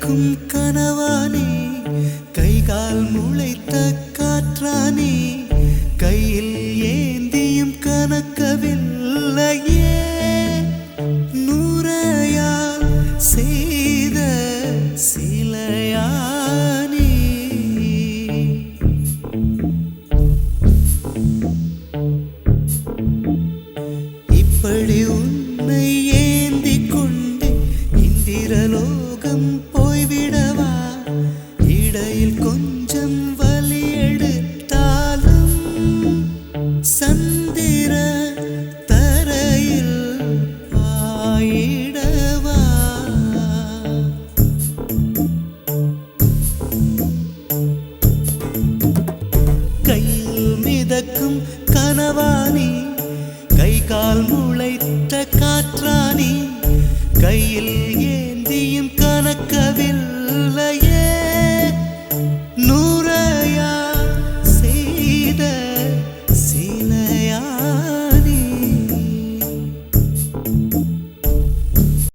மிதக்கும் கனவானே கைகால் முளைத்த காற்றானே கையில் ஏந்தியும் கனக்கவில்லையே நூறையால் செய்த சிலையானே இப்படி உன்னை ஏந்தி கொண்டு இந்திரலோகம் போய்விடவா இடையில் கொஞ்சம் வலி எடுத்தாலும் சந்திர தரையில் பாயிடவா கையில் மிதக்கும் கனவானி கை கால் முளைத்த காற்றானி